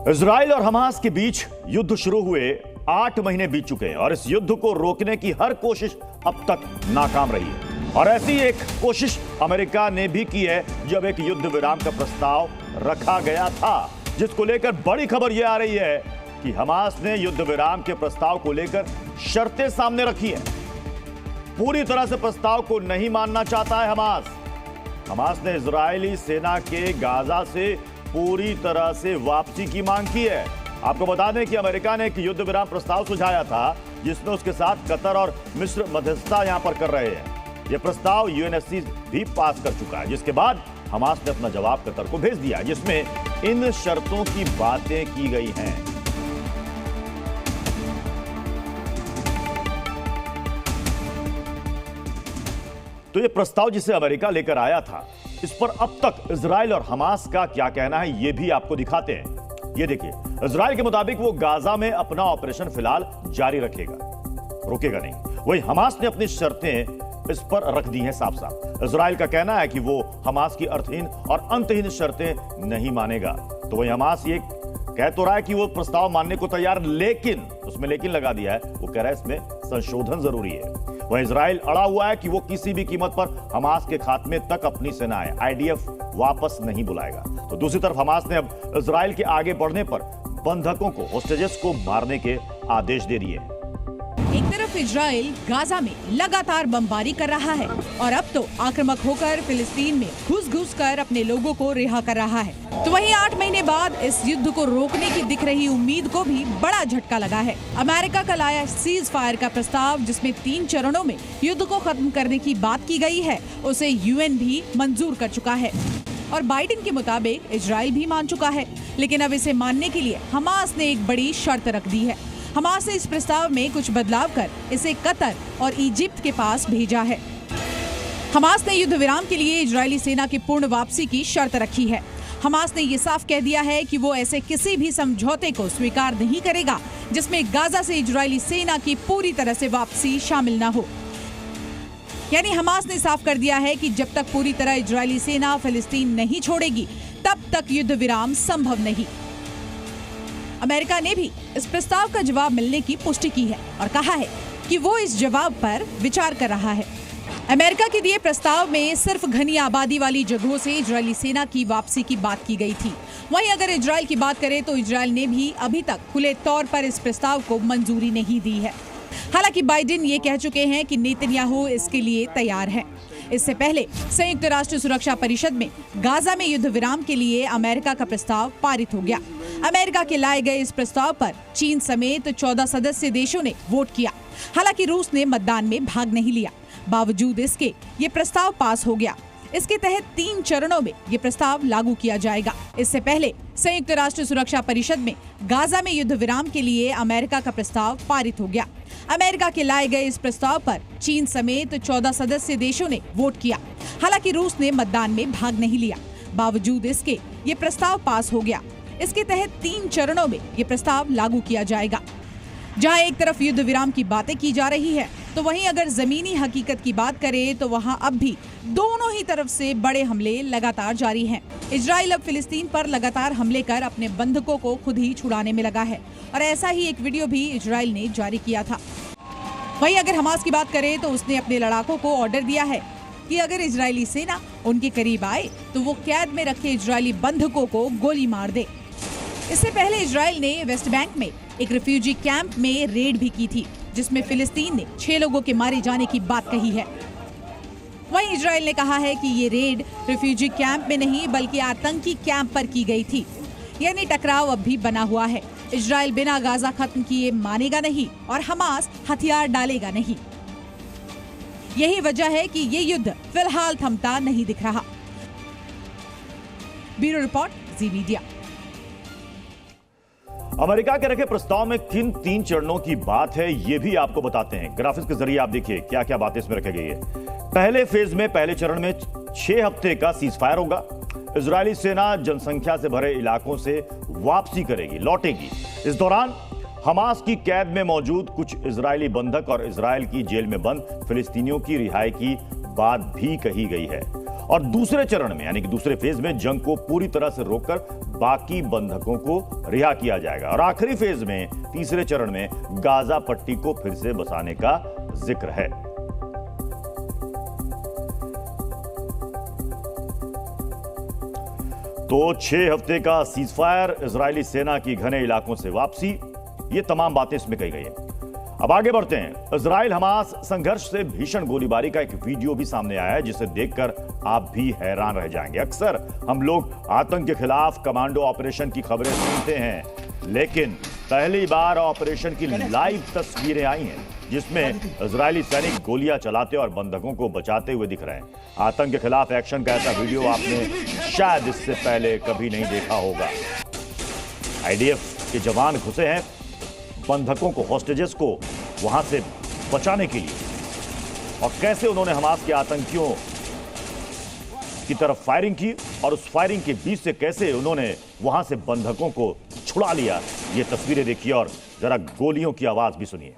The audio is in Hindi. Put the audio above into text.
इजराइल और हमास के बीच युद्ध शुरू हुए 8 महीने बीत चुके हैं और इस युद्ध को रोकने की हर कोशिश अब तक नाकाम रही है। और ऐसी एक कोशिश अमेरिका ने भी की है जब एक युद्ध विराम का प्रस्ताव रखा गया था, जिसको लेकर बड़ी खबर यह आ रही है कि हमास ने युद्ध विराम के प्रस्ताव को लेकर शर्तें सामने रखी हैं। पूरी तरह से प्रस्ताव को नहीं मानना चाहता है हमास ने इजरायली सेना के गाजा से पूरी तरह से वापसी की मांग की है। आपको बता दें कि अमेरिका ने एक युद्ध विराम प्रस्ताव सुझाया था, जिसमें उसके साथ कतर और मिस्र मध्यस्थता यहां पर कर रहे हैं। यह प्रस्ताव यूएनएससी भी पास कर चुका है, जिसके बाद हमास ने अपना जवाब कतर को भेज दिया, जिसमें इन शर्तों की बातें की गई हैं। तो यह प्रस्ताव जिसे अमेरिका लेकर आया था, इस पर अब तक इजराइल और हमास का क्या कहना है, यह भी आपको दिखाते हैं। यह देखिए, इजराइल के मुताबिक वो गाजा में अपना ऑपरेशन फिलहाल जारी रखेगा, रुकेगा नहीं। वही हमास ने अपनी शर्तें इस पर रख दी हैं साफ साफ। इजराइल का कहना है कि वो हमास की अर्थहीन और अंतहीन शर्तें नहीं मानेगा। तो वही हमास ये कह तो रहा है कि वो प्रस्ताव मानने को तैयार, लेकिन उसमें लेकिन लगा दिया है। वो कह रहा है इसमें संशोधन जरूरी है। वह इजराइल अड़ा हुआ है कि वो किसी भी कीमत पर हमास के खात्मे तक अपनी सेनाएं आईडीएफ वापस नहीं बुलाएगा। तो दूसरी तरफ हमास ने अब इजराइल के आगे बढ़ने पर बंधकों को, होस्टेजेस को मारने के आदेश दे दिए। एक तरफ इजराइल गाजा में लगातार बमबारी कर रहा है और अब तो आक्रामक होकर फिलिस्तीन में घुस कर अपने लोगों को रिहा कर रहा है। तो वहीं 8 महीने बाद इस युद्ध को रोकने की दिख रही उम्मीद को भी बड़ा झटका लगा है। अमेरिका का लाया सीज फायर का प्रस्ताव, जिसमें 3 चरणों में युद्ध को खत्म करने की बात की गई है, उसे यूएन भी मंजूर कर चुका है और बाइडेन के मुताबिक इजराइल भी मान चुका है। लेकिन अब इसे मानने के लिए हमास ने एक बड़ी शर्त रख दी है। हमास ने इस प्रस्ताव में कुछ बदलाव कर इसे कतर और इजिप्ट के पास भेजा है। हमास ने युद्ध विराम के लिए इजरायली सेना की पूर्ण वापसी की शर्त रखी है। हमास ने ये साफ कह दिया है कि वो ऐसे किसी भी समझौते को स्वीकार नहीं करेगा जिसमें गाजा से इजरायली सेना की पूरी तरह से वापसी शामिल न हो। यानी हमास ने साफ कर दिया है कि जब तक पूरी तरह इजरायली सेना फिलिस्तीन नहीं छोड़ेगी, तब तक युद्ध विराम संभव नहीं। अमेरिका ने भी इस प्रस्ताव का जवाब मिलने की पुष्टि की है और कहा है कि वो इस जवाब पर विचार कर रहा है। अमेरिका के दिए प्रस्ताव में सिर्फ घनी आबादी वाली जगहों से इजरायली सेना की वापसी की बात की गई थी। वहीं अगर इजराइल की बात करें तो इजराइल ने भी अभी तक खुले तौर पर इस प्रस्ताव को मंजूरी नहीं दी है। हालांकि बाइडेन ये कह चुके हैं कि नेतन्याहू इसके लिए तैयार है। इससे पहले संयुक्त राष्ट्र सुरक्षा परिषद में गाजा में युद्ध विराम के लिए अमेरिका का प्रस्ताव पारित हो गया। अमेरिका के लाए गए इस प्रस्ताव पर चीन समेत 14 सदस्य देशों ने वोट किया। हालांकि रूस ने मतदान में भाग नहीं लिया। बावजूद इसके ये प्रस्ताव पास हो गया। इसके तहत 3 चरणों में ये प्रस्ताव लागू किया जाएगा। इससे पहले संयुक्त राष्ट्र सुरक्षा परिषद में गाजा में युद्ध विराम के लिए अमेरिका का प्रस्ताव पारित हो गया। अमेरिका के लाए गए इस प्रस्ताव पर चीन समेत 14 सदस्य देशों ने वोट किया। हालांकि रूस ने मतदान में भाग नहीं लिया। बावजूद इसके ये प्रस्ताव पास हो गया। इसके तहत 3 चरणों में ये प्रस्ताव लागू किया जाएगा। जहां एक तरफ युद्ध विराम की बातें की जा रही है, तो वहीं अगर जमीनी हकीकत की बात करें तो वहां अब भी दोनों ही तरफ से बड़े हमले लगातार जारी हैं। इजराइल अब फिलिस्तीन पर लगातार हमले कर अपने बंधकों को खुद ही छुड़ाने में लगा है और ऐसा ही एक वीडियो भी इजराइल ने जारी किया था। वहीं अगर हमास की बात करें तो उसने अपने लड़ाकों को ऑर्डर दिया है कि अगर इजरायली सेना उनके करीब आए तो वो कैद में रखे इजरायली बंधकों को गोली मार दे। इससे पहले इजराइल ने वेस्ट बैंक में एक रिफ्यूजी कैंप में रेड भी की थी, जिसमें फिलिस्तीन ने 6 लोगों के मारे जाने की बात कही है। वहीं इजराइल ने कहा है कि ये रेड रिफ्यूजी कैंप में नहीं बल्कि आतंकी कैंप पर की गई थी। यानी टकराव अब भी बना हुआ है। इजराइल बिना गाजा खत्म किए मानेगा नहीं और हमास हथियार डालेगा नहीं। यही वजह है कि ये युद्ध फिलहाल थमता नहीं दिख रहा। ब्यूरो रिपोर्ट, जी मीडिया। अमेरिका के रखे प्रस्ताव में किन 3 चरणों की बात है, यह भी आपको बताते हैं। ग्राफिक्स के जरिए आप देखिए क्या क्या बातें इसमें रखी गई है। पहले फेज में, पहले चरण में 6 हफ्ते का सीज फायर होगा। इजरायली सेना जनसंख्या से भरे इलाकों से वापसी करेगी, लौटेगी। इस दौरान हमास की कैद में मौजूद कुछ इजरायली बंधक और इजरायल की जेल में बंद फिलिस्तीनियों की रिहाई की बात भी कही गई है। और दूसरे चरण में यानी कि दूसरे फेज में जंग को पूरी तरह से रोककर बाकी बंधकों को रिहा किया जाएगा। और आखिरी फेज में तीसरे चरण में गाजा पट्टी को फिर से बसाने का जिक्र है। तो 6 हफ्ते का सीजफायर, इजरायली सेना की घने इलाकों से वापसी, ये तमाम बातें इसमें कही गई हैं। अब आगे बढ़ते हैं। इजराइल हमास संघर्ष से भीषण गोलीबारी का एक वीडियो भी सामने आया है जिसे देखकर आप भी हैरान रह जाएंगे। अक्सर हम लोग आतंक के खिलाफ कमांडो ऑपरेशन की खबरें सुनते हैं, लेकिन पहली बार ऑपरेशन की लाइव तस्वीरें आई हैं जिसमें इजरायली सैनिक गोलियां चलाते और बंधकों को बचाते हुए दिख रहे हैं। आतंक के खिलाफ एक्शन का ऐसा वीडियो आपने शायद इससे पहले कभी नहीं देखा होगा। आईडीएफ के जवान घुसे हैं बंधकों को, हॉस्टेजेस को वहां से बचाने के लिए, और कैसे उन्होंने हमास के आतंकियों की तरफ फायरिंग की और उस फायरिंग के बीच से कैसे उन्होंने वहां से बंधकों को छुड़ा लिया। ये तस्वीरें देखिए और जरा गोलियों की आवाज भी सुनिए।